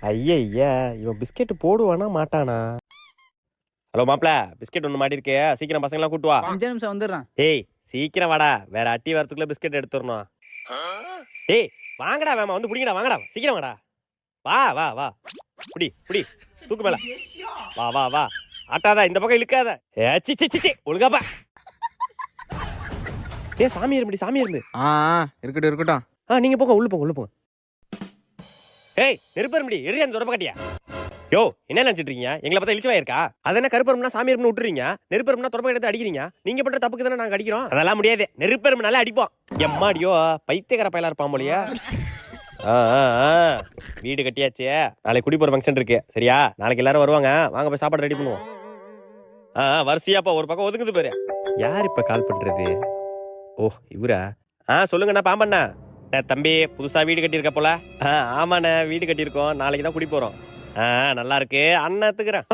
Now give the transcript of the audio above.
ஐயா இவன் பிஸ்கெட் போடுவானா மாட்டானா? ஹலோ மாப்ள, பிஸ்கெட் ஒன்று மாட்டிருக்கே, சீக்கிரம் பசங்களாம் கூட்டு வா. 5 நிமிஷம் வந்துடுறேன். ஏய் சீக்கிரம் வாடா, வேற அட்டி வரத்துக்குள்ள பிஸ்கெட் எடுத்துடணும். ஏய் வாங்கடா வேமா, வந்து புடிங்கடா, வாங்கடா சீக்கிரம் வாடா. வா வா வா, புடி புடி, தூக்கு மேல. வா வா வா, ஆட்டாதா, இந்த பக்கம் இழுக்காத. சி சி சி ஒழுங்காப்பா. ஏ சாமி இருமுடி, சாமி இருந்து. இருக்கட்டும் இருக்கட்டும். நீங்க போங்க, உள்ள போங்க உள்ள போங்க. ஏய் நெருப்பருமுடி, எரியா அந்த தொடப்ப கட்டியா. யோ என்ன நினைச்சிட்டு இருக்கீங்க? எங்களை பார்த்தா இழிச்சுவா இருக்கா? அது என்ன கருப்பரும்னா சாமி இருமுன்னு விட்டுறீங்க, நெருப்பரும்னா தொடப்ப எடுத்து அடிக்கிறீங்க. நீங்க பண்ற தப்புக்கு தானே நாங்க அடிக்கிறோம். அதெல்லாம் முடியாது, நெருப்பரும்னால அடிப்போம். எம்மாடியோ பைத்தியக்கார பயலா இருப்பான் போலியா. வீடு கட்டியாச்சு, நாளைக்கு குடி போற ஃபங்க்ஷன் இருக்கு சரியா? நாளைக்கு எல்லாரும் வருவாங்க, வாங்க போய் சாப்பாடு ரெடி பண்ணுவோம். வரிசையாப்பா ஒரு பக்கம் ஒதுங்குது பாரு. யார் இப்ப கால் பண்றது? ஓ இவரா? சொல்லுங்கண்ணா பாம்பண்ணா. தம்பி புதுசா வீடு கட்டியிருக்க போல. ஆமாண்ணே வீடு கட்டியிருக்கோம், நாளைக்கு தான் குடி போறோம். நல்லா இருக்கு அண்ணா எடுத்துக்கிறேன்.